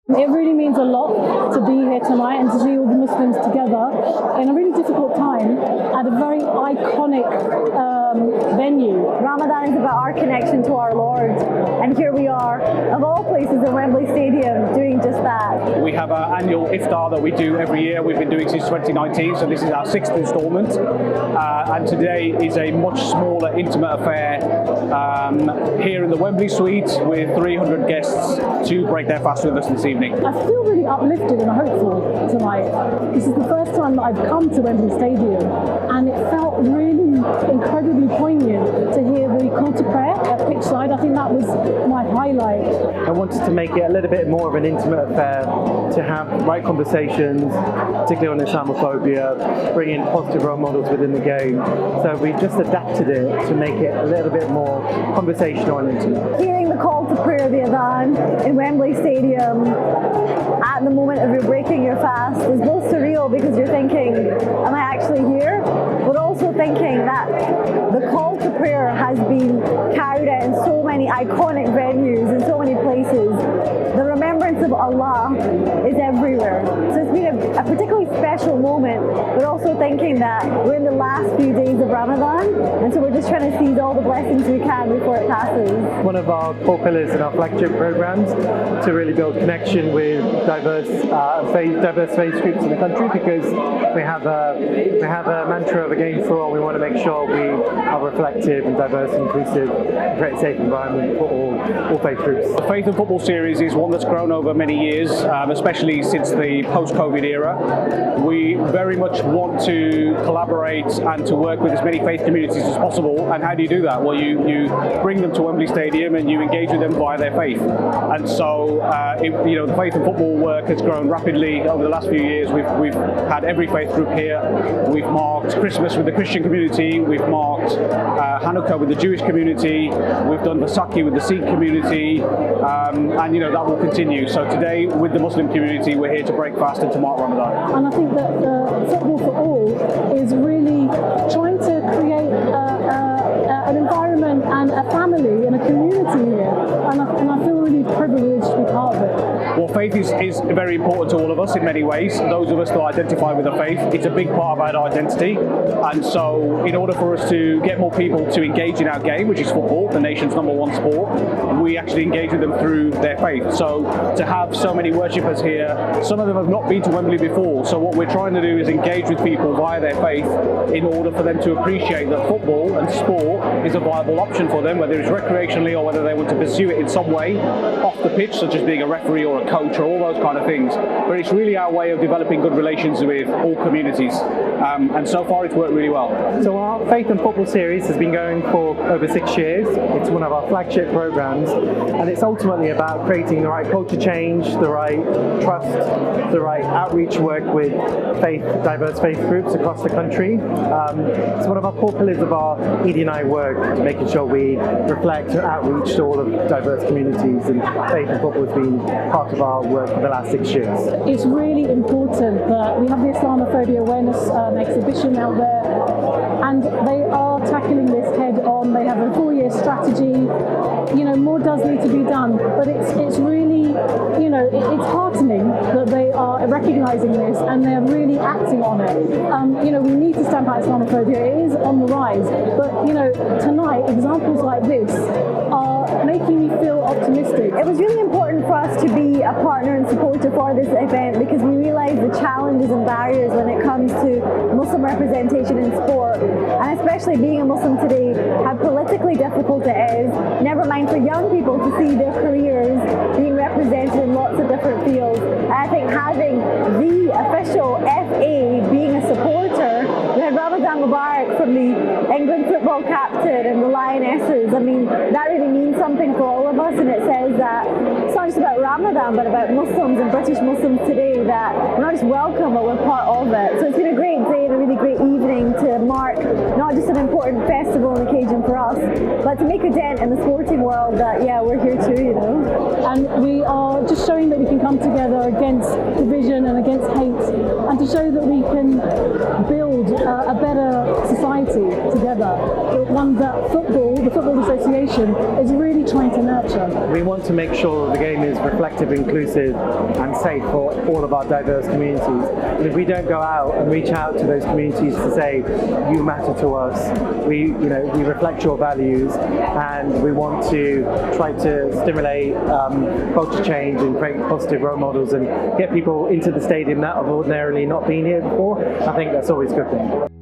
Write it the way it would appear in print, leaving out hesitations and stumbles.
It really means a lot to be here tonight and to see all the Muslims together in a really difficult time at a very iconic venue. Ramadan is about our connection to our Lord, and here we are, of all places, in Wembley Stadium, doing just that. We have our annual Iftar that we do every year. We've been doing since 2019, so this is our 6th instalment. And today is a much smaller, intimate affair here in the Wembley suite with 300 guests to break their fast with us this evening. I feel really uplifted and hopeful tonight. This is the first time that I've come to Wembley Stadium, and it felt really incredibly poignant to hear the call to prayer at pitchside. I think that was my highlight. I wanted to make it a little bit more of an intimate affair, to have right conversations, particularly on Islamophobia, bring in positive role models within the game. So we just adapted it to make it a little bit more conversational and intimate. Hearing the call to prayer, the adhan, in Wembley Stadium at the moment of your breaking your fast is both surreal because you're thinking, am I actually here? But also thinking that the call to prayer has been carried out in so many iconic venues, in so many places. The remembrance of Allah is everywhere. So it's been a particularly special moment, but also thinking that we're in the last few days of Ramadan, and so we're just trying to seize all the blessings we can before it passes. One of our core pillars in our flagship programs to really build connection with diverse faith groups in the country, because we have a mantra of a game for all. We want to make sure we are reflective and diverse and inclusive and create a safe environment for all faith groups. The Faith and Football series is one that's grown over many years, especially since the post-COVID era. We very much want to collaborate and to work with as many faith communities as possible. And how do you do that? Well, you bring them to Wembley Stadium and you engage with them via their faith. And so, the Faith and Football work has grown rapidly over the last few years. We've had every faith group here. We've marked Christmas with the Christian community. We've marked Hanukkah with the Jewish community. We've done Vasaki with the Sikh community. And that will continue. So today, with the Muslim community, we're here to break fast and to mark Ramadan. And I think that Football for All is really trying to create an environment and a family and a community here. And I feel really privileged to be part of it. Well, faith is very important to all of us in many ways. Those of us that identify with the faith, it's a big part of our identity. And so in order for us to get more people to engage in our game, which is football, the nation's #1 sport, we actually engage with them through their faith. So to have so many worshippers here, some of them have not been to Wembley before. So what we're trying to do is engage with people via their faith in order for them to appreciate that football and sport is a viable option for them, whether it's recreationally or whether they want to pursue it in some way off the pitch, such as being a referee or a coach or all those kind of things. But it's really our way of developing good relations with all communities. And so far it's worked really well. So our Faith and Football series has been going for over 6 years. It's one of our flagship programs, and it's ultimately about creating the right culture change, the right trust, the right outreach work with diverse faith groups across the country. It's one of our core pillars of our ED&I work, making sure we reflect and outreach to all of diverse communities, and Faith and Football has been part of our work for the last 6 years. It's really important that we have the Islamophobia Awareness exhibition out there, and they are tackling this head on. They have a 4-year strategy. More does need to be done, but it's really, it's heartening that they are recognising this and they're really acting on it. We need to stamp out Islamophobia. It is on the rise, but tonight examples like this are making me feel optimistic. It was really important for us to be a partner and supporter for this event because we realise the challenges and barriers when it comes to Muslim representation in sport, and especially being a Muslim today, how politically difficult it is, never mind for young people to see their careers being represented in lots of different fields. And I think having the official FA being a supporter, we had Ramadan Mubarak from the England football captain and the Lionesses. I mean, that really means something for all of us, and it says that it's not just about Ramadan but about Muslims and British Muslims today, that we're not just welcome but we're part of it. So it's been a great day and a really great evening to mark not just an important festival and occasion for us, but to make a dent in the sporting world that, we're here too, And we are just showing that we can come together against division and against hate, and to show that we can build a better society together. One that football, the Football Association is really trying to nurture. We want to make sure the game is reflective, inclusive and safe for all of our diverse communities. And if we don't go out and reach out to those communities to say, you matter to us, we reflect your values, and we want to try to stimulate culture change and create positive role models and get people into the stadium that have ordinarily not been here before, I think that's always a good thing.